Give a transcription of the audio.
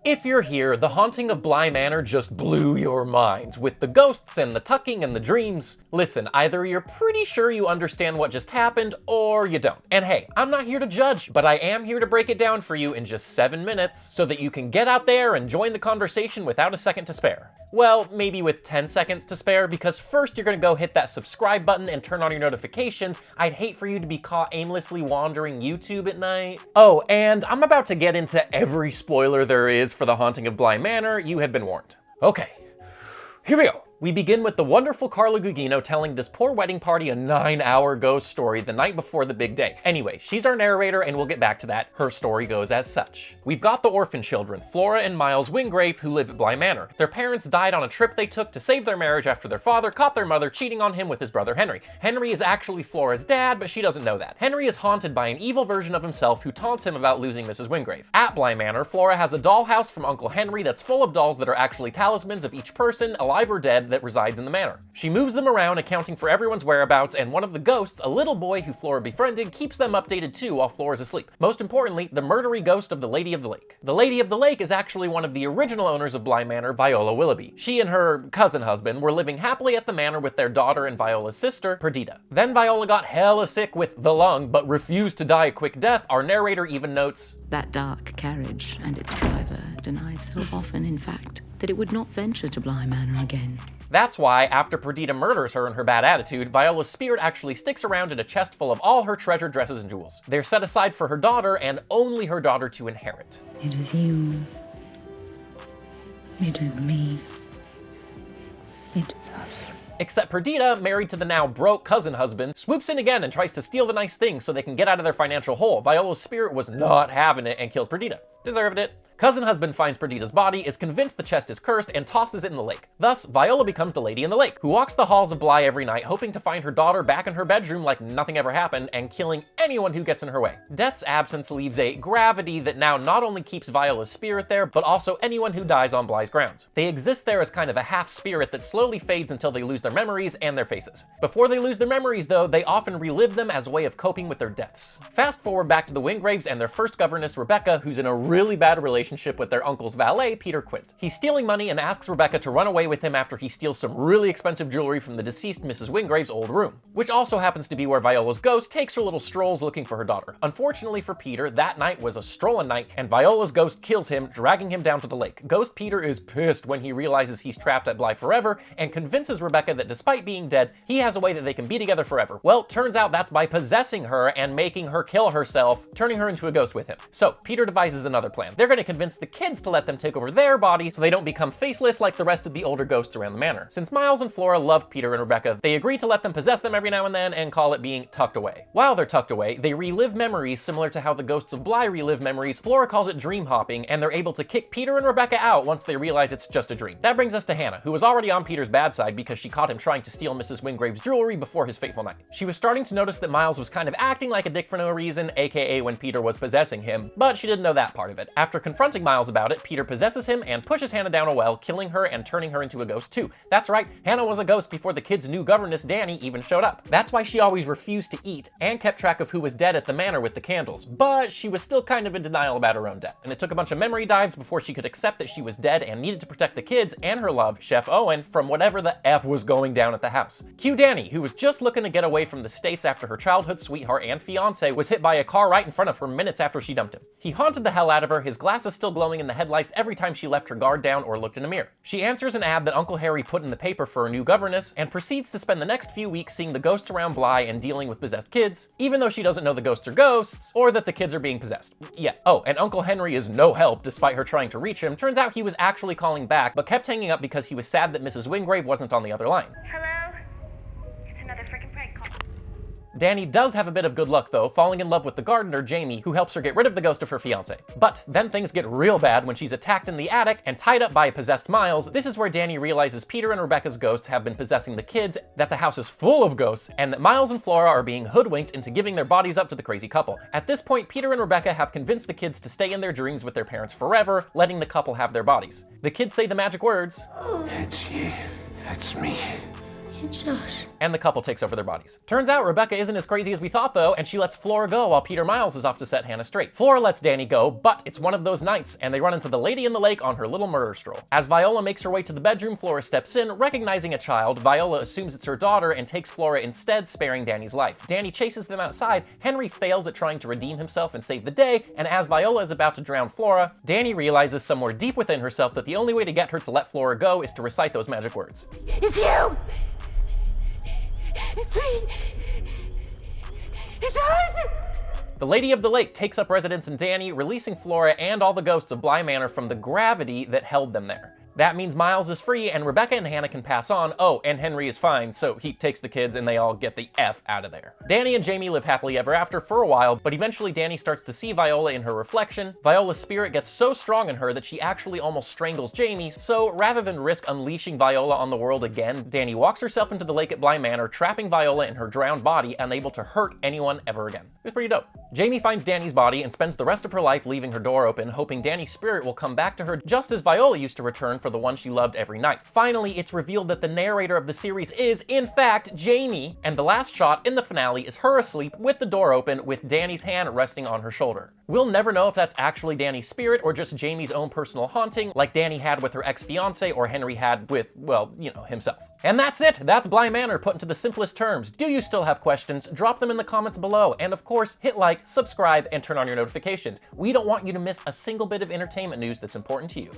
If you're here, the Haunting of Bly Manor just blew your mind, with the ghosts and the tucking and the dreams. Listen, either you're pretty sure you understand what just happened, or you don't. And hey, I'm not here to judge, but I am here to break it down for you in just 7 minutes, so that you can get out there and join the conversation without a second to spare. Well, maybe with 10 seconds to spare, because first you're gonna go hit that subscribe button and turn on your notifications. I'd hate for you to be caught aimlessly wandering YouTube at night. Oh, and I'm about to get into every spoiler there is for the Haunting of Bly Manor. You have been warned. Okay, here we go. We begin with the wonderful Carla Gugino telling this poor wedding party a 9-hour ghost story the night before the big day. Anyway, she's our narrator and we'll get back to that. Her story goes as such. We've got the orphan children, Flora and Miles Wingrave, who live at Bly Manor. Their parents died on a trip they took to save their marriage after their father caught their mother cheating on him with his brother Henry. Henry is actually Flora's dad, but she doesn't know that. Henry is haunted by an evil version of himself who taunts him about losing Mrs. Wingrave. At Bly Manor, Flora has a dollhouse from Uncle Henry that's full of dolls that are actually talismans of each person, alive or dead, that resides in the manor. She moves them around, accounting for everyone's whereabouts, and one of the ghosts, a little boy who Flora befriended, keeps them updated too while Flora's asleep. Most importantly, the murdery ghost of the Lady of the Lake. The Lady of the Lake is actually one of the original owners of Bly Manor, Viola Willoughby. She and her cousin husband were living happily at the manor with their daughter and Viola's sister, Perdita. Then Viola got hella sick with the lung, but refused to die a quick death. Our narrator even notes, "That dark carriage and its driver denied so often, in fact, that it would not venture to Bly Manor again." That's why, after Perdita murders her in her bad attitude, Viola's spirit actually sticks around in a chest full of all her treasured dresses and jewels. They're set aside for her daughter, and only her daughter to inherit. It is you. It is me. It is us. Except Perdita, married to the now broke cousin husband, swoops in again and tries to steal the nice things so they can get out of their financial hole. Viola's spirit was not having it and kills Perdita. Deserved it. Cousin husband finds Perdita's body, is convinced the chest is cursed, and tosses it in the lake. Thus, Viola becomes the Lady in the Lake, who walks the halls of Bly every night, hoping to find her daughter back in her bedroom like nothing ever happened, and killing anyone who gets in her way. Death's absence leaves a gravity that now not only keeps Viola's spirit there, but also anyone who dies on Bly's grounds. They exist there as kind of a half-spirit that slowly fades until they lose their memories and their faces. Before they lose their memories, though, they often relive them as a way of coping with their deaths. Fast forward back to the Wingraves and their first governess, Rebecca, who's in a really bad relationship with their uncle's valet, Peter Quint. He's stealing money and asks Rebecca to run away with him after he steals some really expensive jewelry from the deceased Mrs. Wingrave's old room, which also happens to be where Viola's ghost takes her little strolls looking for her daughter. Unfortunately for Peter, that night was a strollen night, and Viola's ghost kills him, dragging him down to the lake. Ghost Peter is pissed when he realizes he's trapped at Bly forever, and convinces Rebecca that despite being dead, he has a way that they can be together forever. Well, turns out that's by possessing her and making her kill herself, turning her into a ghost with him. So, Peter devises another plan. They're gonna convince the kids to let them take over their body so they don't become faceless like the rest of the older ghosts around the manor. Since Miles and Flora love Peter and Rebecca, they agree to let them possess them every now and then and call it being tucked away. While they're tucked away, they relive memories similar to how the ghosts of Bly relive memories. Flora calls it dream hopping, and they're able to kick Peter and Rebecca out once they realize it's just a dream. That brings us to Hannah, who was already on Peter's bad side because she caught him trying to steal Mrs. Wingrave's jewelry before his fateful night. She was starting to notice that Miles was kind of acting like a dick for no reason, aka when Peter was possessing him, but she didn't know that part of it. After confronting Miles about it, Peter possesses him and pushes Hannah down a well, killing her and turning her into a ghost too. That's right, Hannah was a ghost before the kids' new Governess Dani even showed up. That's why she always refused to eat and kept track of who was dead at the manor with the candles, but she was still kind of in denial about her own death. And it took a bunch of memory dives before she could accept that she was dead and needed to protect the kids and her love, Chef Owen, from whatever the F was going down at the house. Cue Dani, who was just looking to get away from the States after her childhood sweetheart and fiance was hit by a car right in front of her minutes after she dumped him. He haunted the hell out of her, his glasses still glowing in the headlights every time she left her guard down or looked in a mirror. She answers an ad that Uncle Harry put in the paper for a new governess and proceeds to spend the next few weeks seeing the ghosts around Bly and dealing with possessed kids, even though she doesn't know the ghosts are ghosts or that the kids are being possessed. Yeah. Oh, and Uncle Henry is no help despite her trying to reach him. Turns out he was actually calling back, but kept hanging up because he was sad that Mrs. Wingrave wasn't on the other line. Hello? It's another freaking prank call. Dani does have a bit of good luck though, falling in love with the gardener, Jamie, who helps her get rid of the ghost of her fiance. But then things get real bad when she's attacked in the attic and tied up by a possessed Miles. This is where Dani realizes Peter and Rebecca's ghosts have been possessing the kids, that the house is full of ghosts, and that Miles and Flora are being hoodwinked into giving their bodies up to the crazy couple. At this point, Peter and Rebecca have convinced the kids to stay in their dreams with their parents forever, letting the couple have their bodies. The kids say the magic words, "It's you. It's me. Josh. And the couple takes over their bodies. Turns out Rebecca isn't as crazy as we thought though, and she lets Flora go while Peter Miles is off to set Hannah straight. Flora lets Dani go, but it's one of those nights, and they run into the lady in the lake on her little murder stroll. As Viola makes her way to the bedroom, Flora steps in, recognizing a child. Viola assumes it's her daughter and takes Flora instead, sparing Dani's life. Dani chases them outside. Henry fails at trying to redeem himself and save the day, and as Viola is about to drown Flora, Dani realizes somewhere deep within herself that the only way to get her to let Flora go is to recite those magic words. It's you! It's me! It's us! The Lady of the Lake takes up residence in Dani, releasing Flora and all the ghosts of Bly Manor from the gravity that held them there. That means Miles is free and Rebecca and Hannah can pass on. Oh, and Henry is fine, so he takes the kids and they all get the F out of there. Dani and Jamie live happily ever after for a while, but eventually Dani starts to see Viola in her reflection. Viola's spirit gets so strong in her that she actually almost strangles Jamie, so rather than risk unleashing Viola on the world again, Dani walks herself into the lake at Bly Manor, trapping Viola in her drowned body, unable to hurt anyone ever again. It's pretty dope. Jamie finds Dani's body and spends the rest of her life leaving her door open, hoping Dani's spirit will come back to her just as Viola used to return for the one she loved every night. Finally, it's revealed that the narrator of the series is, in fact, Jamie, and the last shot in the finale is her asleep with the door open with Dani's hand resting on her shoulder. We'll never know if that's actually Dani's spirit or just Jamie's own personal haunting, like Dani had with her ex-fiance or Henry had with, well, you know, himself. And that's it! That's Bly Manor put into the simplest terms. Do you still have questions? Drop them in the comments below, and of course, hit like, subscribe, and turn on your notifications. We don't want you to miss a single bit of entertainment news that's important to you.